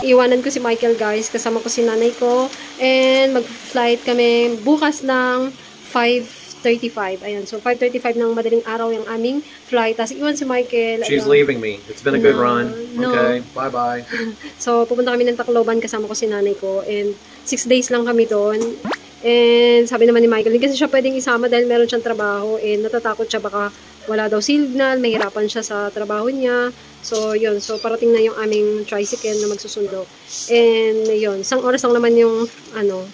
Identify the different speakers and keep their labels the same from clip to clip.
Speaker 1: iwanan ko si Michael, guys. Kasama ko si nanay ko. And mag-flight kami bukas ng 5:35. Ayan. So, 5:35 ng madaling araw yung aming flight. Tapos, iwan si Michael.
Speaker 2: She's leaving me. It's been a good run. Okay. Bye-bye.
Speaker 1: So, pupunta kami ng Tacloban. Kasama ko si nanay ko. And 6 days lang kami doon. And sabi naman ni Michael, hindi kasi siya pwedeng isama dahil meron siyang trabaho. And natatakot siya baka wala daw signal. Mahirapan siya sa trabaho niya. So, yun. So, parating na yung aming tricycle na magsusundo. And, yun. Isang oras lang naman yung,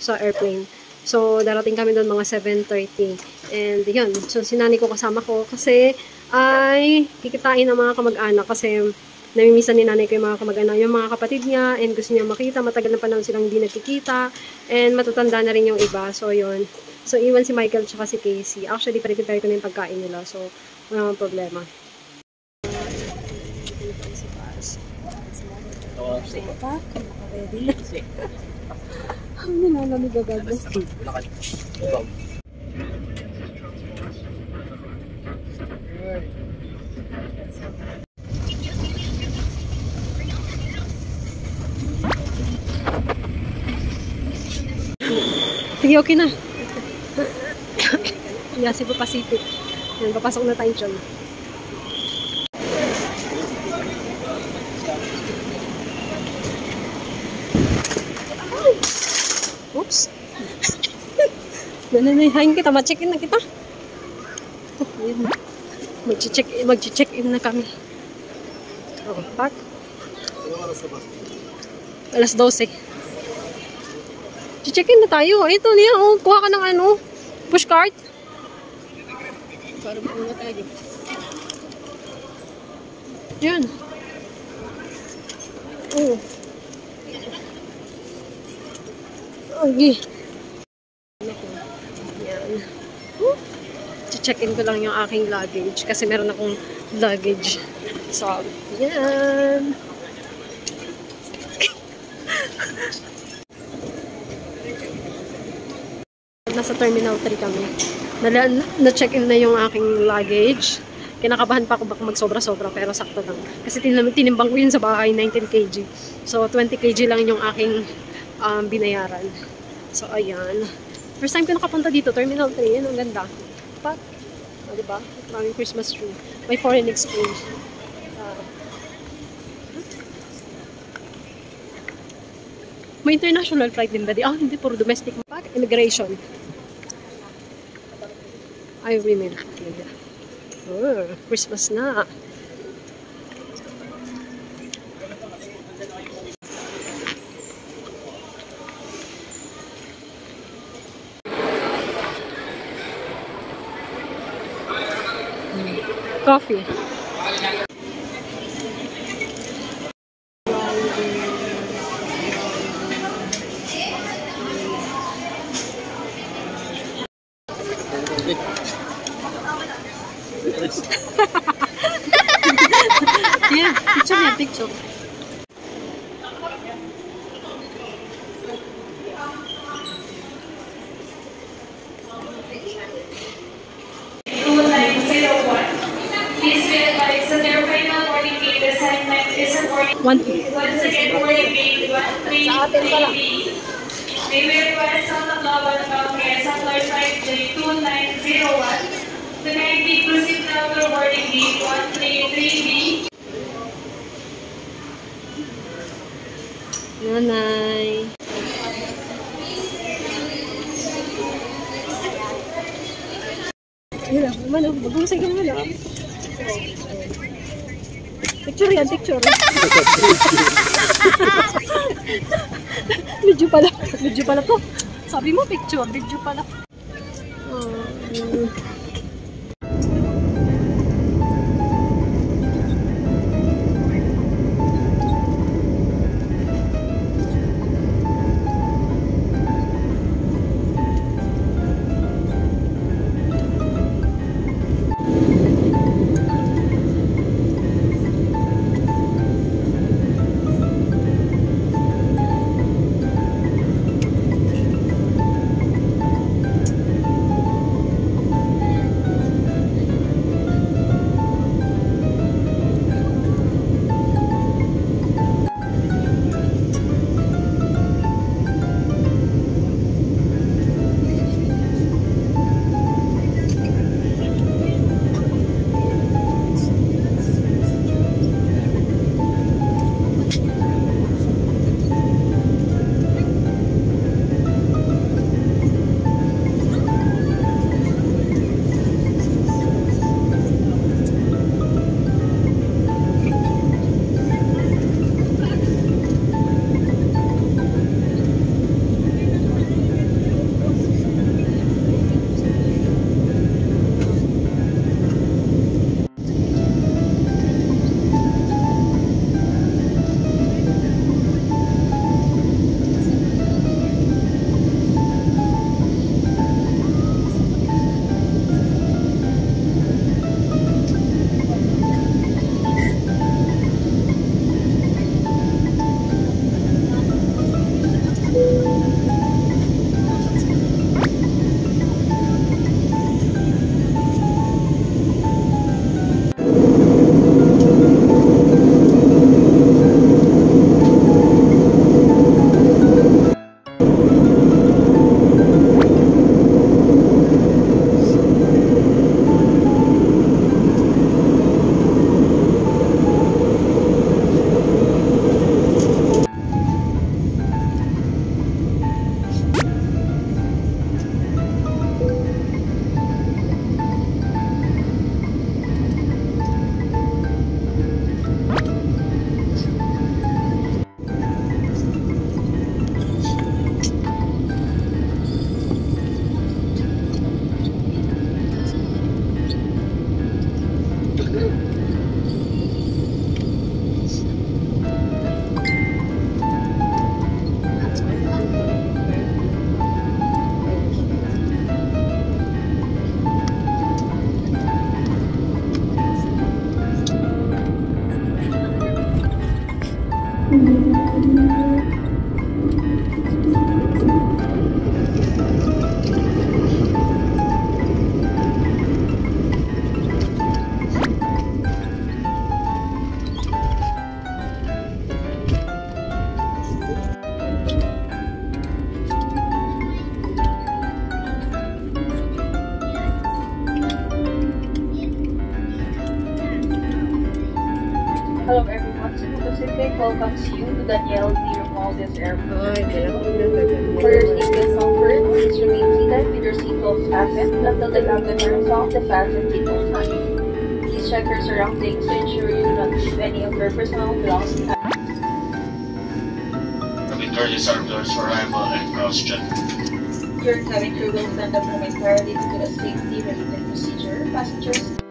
Speaker 1: sa airplane. So, darating kami doon mga 7:30. And, yun. So, sinani ko kasama ko kasi ay kikitain ng mga kamag-anak kasi namimisan ni nanay ko yung mga kamag-anak, yung mga kapatid niya, and gusto niya makita. Matagal na panahon silang hindi nagkikita. And, matatanda na rin yung iba. So, yun. So, iwan si Michael tsaka si Casey. Actually, pare-prepare ko na yung pagkain nila. So, wala namang problema. Ang nilalamig agad. Sige, okay na. Yan, Cebu Pacific. Yan, papasok na tayo dyan. Oops. Nananayahin kita. Ma-check-in na kita. Mag-check-in na kami. Oh, park. Alas 12. Check-in na tayo. Ito niya. Oh, kuha ka ng pushcart. Para muna tayo. Yan. Oh. Okay. Yan. Check-in ko lang yung aking luggage kasi meron akong luggage. So, yan. Nasa Terminal 3 kami. Na-check-in na yung aking luggage. Kinakabahan pa ako baka magsobra-sobra pero sakto lang. Kasi tinimbang ko yun sa bahay, 19 kg. So, 20 kg lang yung aking binayaran. So, ayan. First time ko nakapunta dito, Terminal 3. Yan, ang ganda. Pat, diba? Maraming Christmas tree. May foreign exchange. May international flight din ba? Hindi, puro domestic. Immigration. Ay, women. Oh, Christmas na. Coffee. Yeah, picture. Once again, boarding gate 133B. We will request on the global boundary Sattler Flight J2901 to kindly proceed now to boarding gate 133B. Nanay. Ayun lang, mag-uusay ka naman. Picture yan, picture. Video pala to. Sabi mo picture, video pala.
Speaker 3: welcomes you to Daniel D. Romualdez Airport.
Speaker 1: Ay, kaya ko na
Speaker 3: For your safety and comfort, please remain seated with your seatbelts fastened until the captain turns off the fasten seatbelt sign. Please check your surroundings to ensure you do not leave any of your personal belongings behind.
Speaker 4: Return is our doors for arrival and cross-check.
Speaker 3: Your cabin crew will stand up momentarily due to a safety-related procedure. Passengers